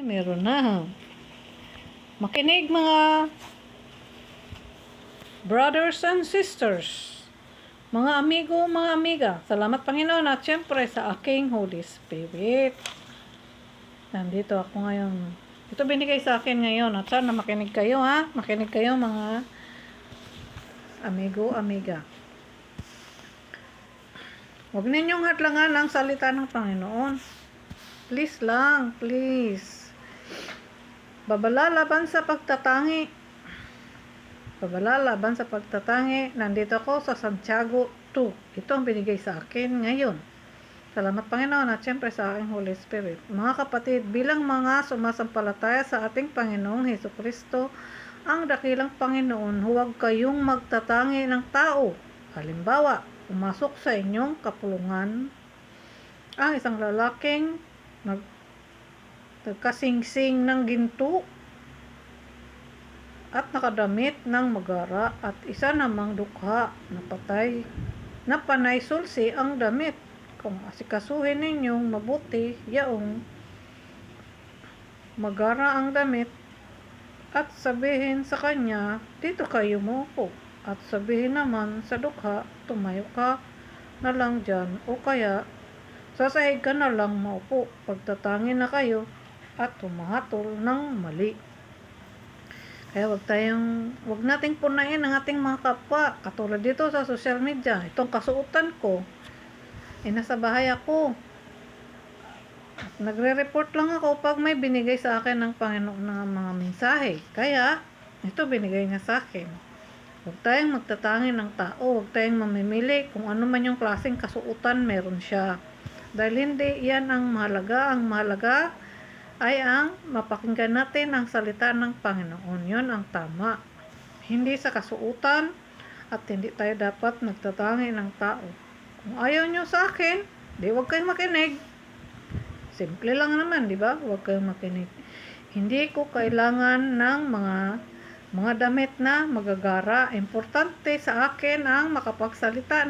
Meron na. Makinig mga brothers and sisters, mga amigo, mga amiga. Salamat Panginoon at syempre sa aking Holy Spirit. Nandito ako ngayon. Ito binigay sa akin ngayon at sana makinig kayo ha. Makinig kayo mga amigo, amiga. Huwag ninyong hadlangan ang salita ng Panginoon. Please lang, please. Babala laban sa pagtatangi. Babala laban sa pagtatangi. Nandito ako sa Santiago 2. Ito ang binigay sa akin ngayon. Salamat Panginoon at syempre sa aking Holy Spirit. Mga kapatid, bilang mga sumasampalataya sa ating Panginoong Hesukristo, ang dakilang Panginoon, huwag kayong magtatangi ng tao. Halimbawa, pumasok sa inyong kapulungan ang isang lalaking nagkasingsing ng ginto at nakadamit ng magara at isa namang dukha na panay sulsi ang damit. Kung asikasuhin ninyong mabuti yaong magara ang damit at sabihin sa kanya, dito kayo umupo, at sabihin naman sa dukha, tumayo ka na lang dyan, o kaya sasahig ka na lang maupo, pagtatangin na kayo at tumahatol ng mali. Kaya wag nating punain ang ating mga kapwa. Katulad dito sa social media, itong kasuotan ko, nasa bahay ako. At nagre-report lang ako pag may binigay sa akin ng Panginoon ng mga mensahe. Kaya, ito binigay niya sa akin. Huwag tayong magtatangin ng tao. Huwag tayong mamimili kung ano man yung klaseng kasuotan meron siya. Dahil hindi yan ang mahalaga. Ang mahalaga ay ang mapakinggan natin ang salita ng Panginoon. Yun ang tama. Hindi sa kasuotan at hindi tayo dapat nagtatangi ng tao. Kung ayaw nyo sa akin, di huwag kayong makinig. Simple lang naman, di ba? Huwag kayong makinig. Hindi ko kailangan ng mga damit na magagara. Importante sa akin ang makapagsalita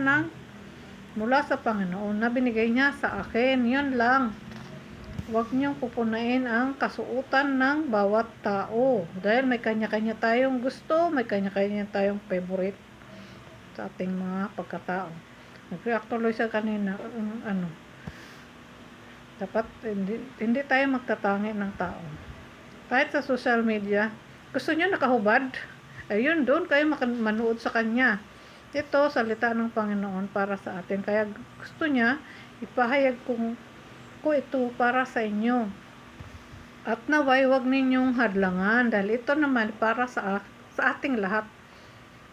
mula sa Panginoon na binigay niya sa akin. Yun lang. Huwag niyong pupunain ang kasuotan ng bawat tao. Dahil may kanya-kanya tayong gusto, may kanya-kanya tayong favorite sa ating mga pagkatao. Nag-react tuloy siya kanina. Dapat hindi tayo magtatangi ng tao. Kahit sa social media, gusto niyo nakahubad? Ayun, doon kayo manood sa kanya. Ito, salita ng Panginoon para sa atin. Kaya gusto niya, ipahayag ko ito para sa inyo. At naway, huwag ninyong hadlangan. Dahil ito naman para sa ating lahat.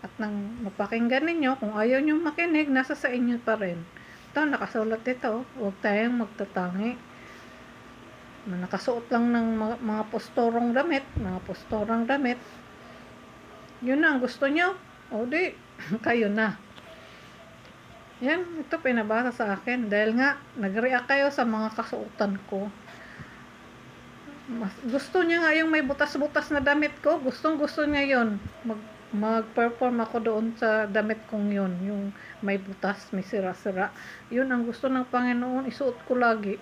At nang mapakinggan ninyo, kung ayaw nyo makinig, nasa sa inyo pa rin. Ito, nakasulat ito. Huwag tayong magtatangi. Nakasuot lang ng mga postorong damit. Yun na ang gusto nyo. O di, kayo na. Yan, ito pinabasa sa akin. Dahil nga, nag-react kayo sa mga kasuotan ko. Gusto niya nga yung may butas-butas na damit ko. Gusto niya yun. Mag-perform ako doon sa damit kong yun. Yung may butas, may sira-sira. Yun ang gusto ng Panginoon. Isuot ko lagi.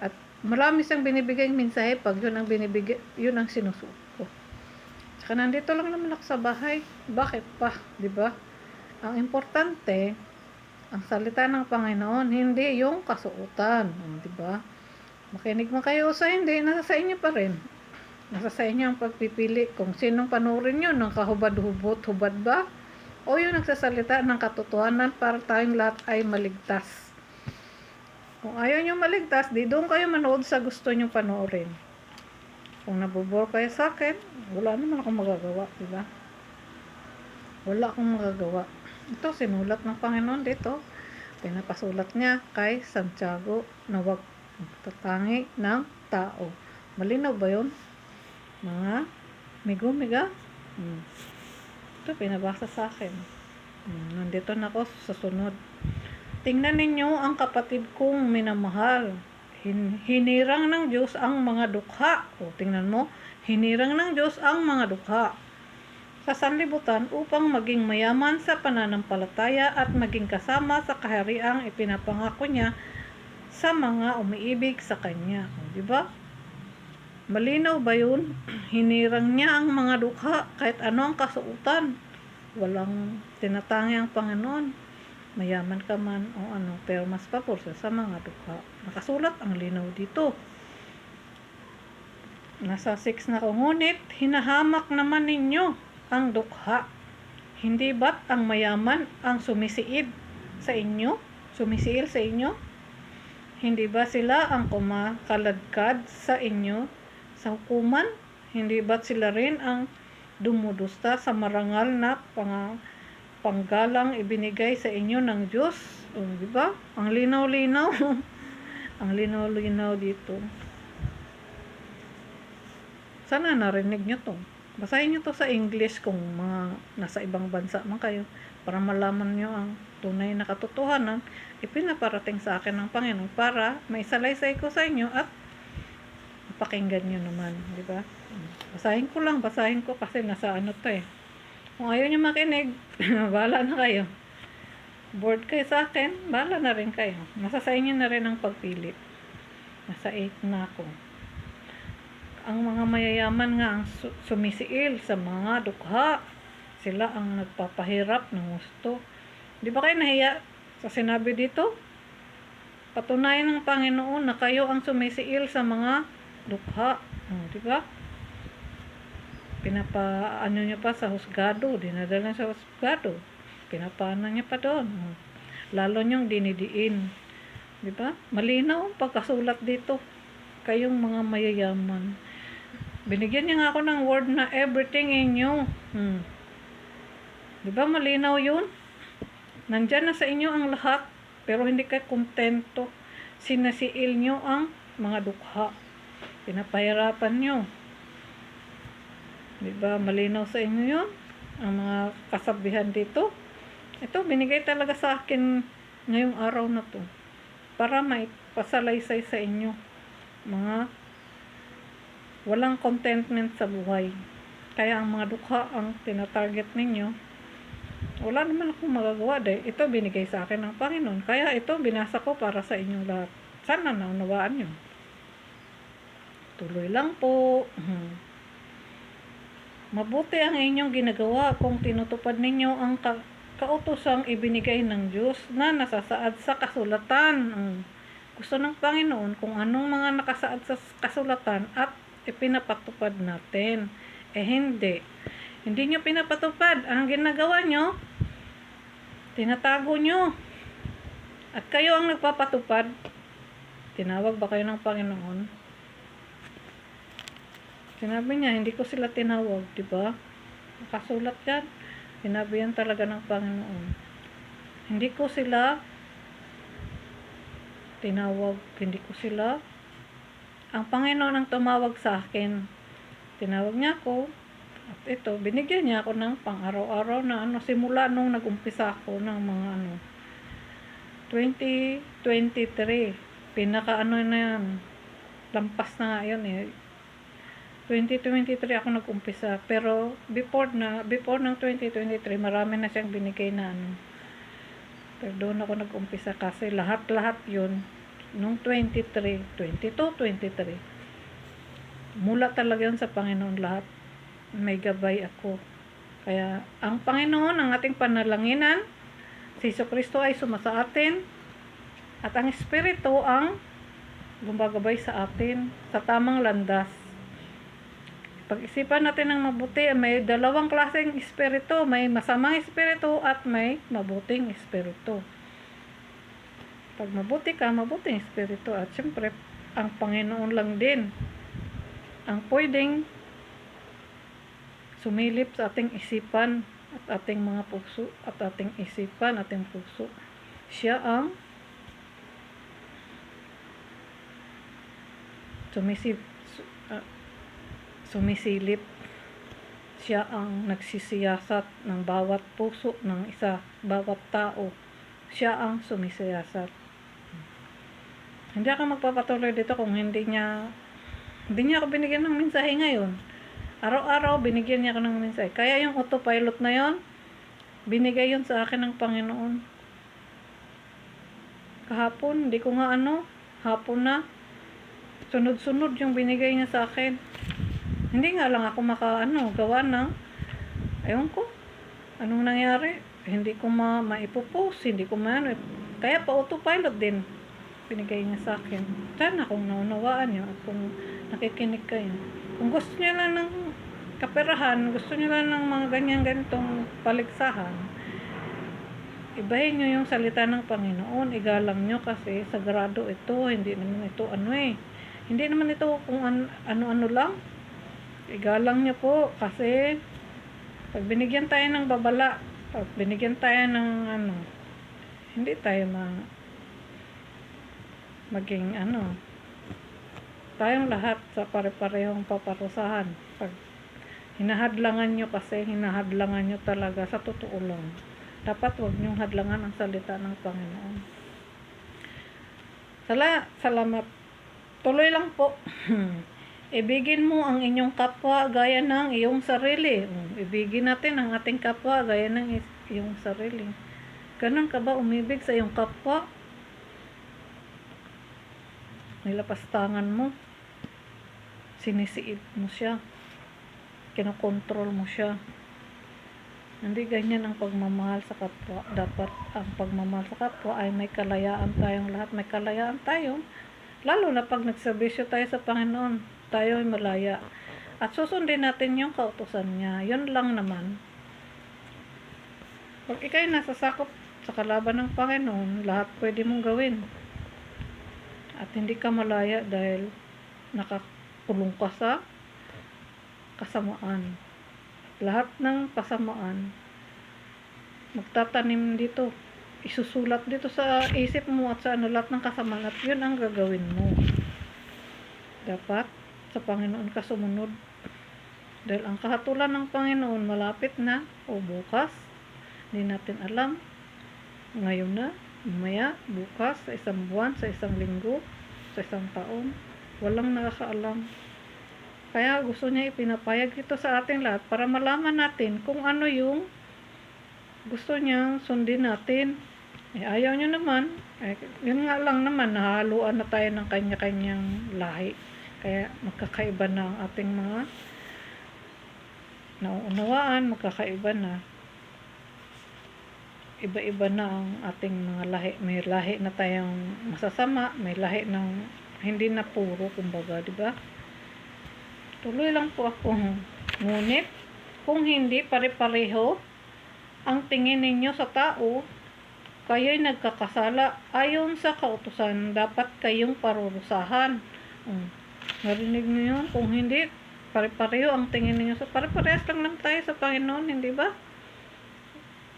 At marami siyang binibigay mensahe pag yun ang sinusuot ko. Tsaka nandito lang naman ako sa bahay. Bakit pa? Diba? Ang importante, ang salita ng Panginoon, hindi yung kasuotan. Diba? Makinig mo kayo sa hindi, nasa sa inyo pa rin. Nasa sa inyo ang pagpipili kung sinong panurin nyo, ng kahubad-hubad ba? O yung nagsasalita ng katotohanan para tayong lahat ay maligtas. Kung ayaw nyo maligtas, di doon kayo manood sa gusto nyo panoorin. Kung nabubor kayo sa akin, wala naman akong magagawa, diba? Wala akong magagawa. Ito, sinulat ng Panginoon dito. Pinapasulat niya kay Santiago na huwag magtatangi ng tao. Malinaw ba yun? Mga migo-miga. Ito, pinabasa sa akin. Nandito na ako sa sunod. Tingnan ninyo ang kapatid kong minamahal. Hinirang ng Diyos ang mga dukha. O, tingnan mo. Hinirang ng Diyos ang mga dukha sa sanlibutan upang maging mayaman sa pananampalataya at maging kasama sa kahariang ipinapangako niya sa mga umiibig sa Kanya. O, diba? Malinaw ba yun? Hinirang niya ang mga dukha kahit ano ang kasuotan. Walang tinatangi ang Panginoon. Mayaman ka man o ano, pero mas pabor siya sa mga dukha. Nakasulat ang linaw dito. Nasa 6 na ko, ngunit hinahamak naman ninyo ang dukha. Hindi ba't ang mayaman ang sumisiid sa inyo? Sumisiil sa inyo? Hindi ba sila ang kumakaladkad sa inyo sa hukuman? Hindi ba't sila rin ang dumudusta sa marangal na panggalang ibinigay sa inyo ng Diyos? O, di ba? Ang linaw-linaw. Ang linaw-linaw dito. Sana narinig nyo to. Basahin nyo to sa English kung mga nasa ibang bansa man kayo para malaman nyo ang tunay na katotohanan ipinaparating sa akin ng Panginoon para maisalaysay ko sa inyo at pakinggan nyo naman, di ba? Basahin ko kasi nasa ano to eh. Kung ayaw nyo makinig, bahala na kayo. Bored kayo sa akin, bahala na rin kayo. Nasa sa inyo na rin ang pagpili. Nasa 8 na ako. Ang mga mayayaman nga ang sumisiil sa mga dukha. Sila ang nagpapahirap ng gusto. Di ba kayo nahiya sa sinabi dito? Patunayan ng Panginoon na kayo ang sumisiil sa mga dukha. Di ba? Pinapaano niya pa sa husgado. Dinadala sa husgado. Pinapaano niya pa doon. Lalo niyong dinidiin. Di ba? Malinaw ang pagkasulat dito. Kayong mga mayayaman. Binigyan niya nga ako ng word na everything in you. Di ba malinaw yun? Nandyan na sa inyo ang lahat. Pero hindi kayo kontento. Sinasiil nyo ang mga dukha. Pinapahirapan nyo. Di ba malinaw sa inyo yun? Ang mga kasabihan dito. Ito, binigay talaga sa akin ngayong araw na to. Para maipasalaysay sa inyo. Mga walang contentment sa buhay. Kaya ang mga dukha ang tinatarget ninyo. Wala naman akong magagawa dahil ito binigay sa akin ng Panginoon. Kaya ito binasa ko para sa inyong lahat. Sana naunawaan nyo. Tuloy lang po. Mabuti ang inyong ginagawa kung tinutupad ninyo ang kautosang ibinigay ng Diyos na nasasaad sa kasulatan. Gusto ng Panginoon kung anong mga nakasaad sa kasulatan at ipinapatupad natin. Hindi. Hindi nyo pinapatupad. Ang ginagawa nyo, tinatago nyo. At kayo ang nagpapatupad. Tinawag ba kayo ng Panginoon? Sinabi niya, hindi ko sila tinawag, di ba? Nakasulat yan. Sinabi yan talaga ng Panginoon. Hindi ko sila tinawag, hindi ko sila. Ang Panginoon ang tumawag sa akin. Tinawag niya ako. At ito, binigyan niya ako ng pang-araw-araw na simula nung nag-umpisa ako ng mga 2023. Pinaka na yan. Lampas na nga yun eh. 2023 ako nag-umpisa. Pero before ng 2023, marami na siyang binigay na Pero doon ako nag-umpisa kasi lahat-lahat yun. Nung 22, 23. Mula talaga yun sa Panginoon lahat. May gabay ako. Kaya ang Panginoon, ang ating panalanginan, si Jesucristo ay sumasa atin at ang Espiritu ang gumagabay sa atin sa tamang landas. Pag-isipan natin ng mabuti, may dalawang klaseng espiritu, may masamang espiritu at may mabuting espiritu. Pag mabuti ka, mabuting espiritu at syempre ang Panginoon lang din ang pwedeng sumilip sa ating isipan at ating mga puso at ating isipan, ating puso. Siya ang sumisilip. Siya ang nagsisiyasat ng bawat puso ng bawat tao. Siya ang sumisiyasat. Hindi ako magpapatuloy dito kung hindi niya ako binigyan ng mensahe ngayon. Araw-araw binigyan niya ako ng mensahe. Kaya yung autopilot na yon, binigay yun sa akin ng Panginoon. Kahapon, hindi ko nga hapon na, sunod-sunod yung binigay niya sa akin. Hindi nga lang ako gawa ng, ewan ko, anong nangyari. Hindi ko maipopost, hindi ko kaya pa autopilot din binigay niya sa akin. Sana kung naunawaan niyo at kung nakikinig kayo. Kung gusto niya lang ng kaperahan, gusto niya lang ng mga ganitong paligsahan, ibahin niyo yung salita ng Panginoon, igalang niyo kasi sagrado ito, hindi naman ito hindi naman ito kung ano-ano lang. Igalang niyo po kasi pag binigyan tayo ng babala, pag binigyan tayo ng hindi tayo maging tayong lahat sa pare-parehong paparusahan. Pag hinahadlangan nyo kasi, hinahadlangan nyo talaga sa totoo lang. Dapat wag nyong hadlangan ang salita ng Panginoon. Salamat. Tuloy lang po. Ibigin mo ang inyong kapwa gaya ng iyong sarili. Ibigin natin ang ating kapwa gaya ng iyong sarili. Ganun ka ba umibig sa iyong kapwa? Nilapastangan mo. Sinisiid mo siya. Kinokontrol mo siya. Hindi ganyan ang pagmamahal sa kapwa. Dapat ang pagmamahal sa kapwa ay may kalayaan tayong lahat. May kalayaan tayo. Lalo na pag nagsabisyo tayo sa Panginoon, tayo ay malaya. At susundin natin yung kautusan niya. Yun lang naman. Pag ikay nasasakop sa kalaban ng Panginoon, lahat pwede mong gawin. At hindi ka malaya dahil nakakulong ka sa kasamaan. Lahat ng kasamaan magtatanim dito. Isusulat dito sa isip mo at sa lahat ng kasamaan at yun ang gagawin mo. Dapat sa Panginoon ka sumunod. Dahil ang kahatulan ng Panginoon malapit na o bukas. Hindi natin alam. Ngayon na, mamaya, bukas, sa isang buwan, sa isang linggo, sa isang taon. Walang nakakaalam. Kaya gusto niya ipinapayag ito sa ating lahat para malaman natin kung ano yung gusto niyang sundin natin. Ayaw niyo naman. Yun nga lang naman, nahaluan na tayo ng kanya-kanyang lahi. Kaya magkakaiba na ang ating mga nauunawaan, magkakaiba na. Iba-iba na ang ating mga lahi. May lahi na tayong masasama, may lahi ng hindi na puro, kumbaga, di ba? Tuloy lang po ako. Ngunit, kung hindi pare-pareho ang tingin ninyo sa tao, kayo'y nagkakasala ayon sa kautusan, dapat kayong parurusahan. Narinig niyo yun? Kung hindi pare-pareho ang tingin ninyo sa pare-parehas lang tayo sa Panginoon, hindi ba?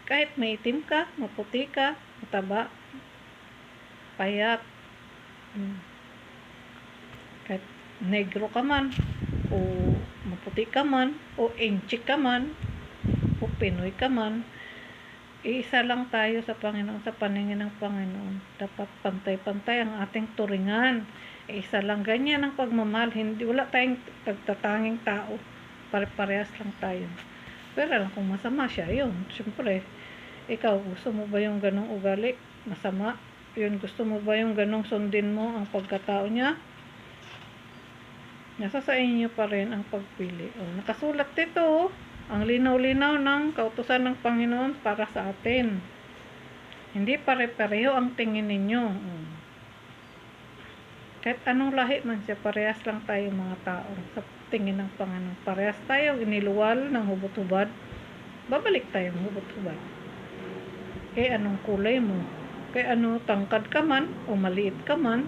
Kahit may itim ka, maputi ka, mataba, payat, kahit negro ka man, o maputi ka man, o inchik ka man, o Pinoy ka man, iisa lang tayo sa Panginoon, sa paningin ng Panginoon. Dapat pantay-pantay ang ating turingan. Isa lang, ganyan ang pagmamahal. Hindi, wala tayong pagtatanging tao. Pare-parehas lang tayo. Pero lang kung masama siya, yun. Siyempre, ikaw, gusto mo ba yung ganong ugali? Masama. Yun, gusto mo ba yung ganong sundin mo ang pagkatao niya? Nasa sa inyo pa rin ang pagpili. Nakasulat dito, ang linaw-linaw ng kautusan ng Panginoon para sa atin. Hindi pare-pareho ang tingin ninyo. Kahit anong lahi man siya, parehas lang tayo mga tao sa tingin ng Panginoon. Parehas tayo iniluwal ng hubot-hubad. Babalik tayo ng hubot-hubad. Anong kulay mo? Ano, tangkad ka man o maliit ka man,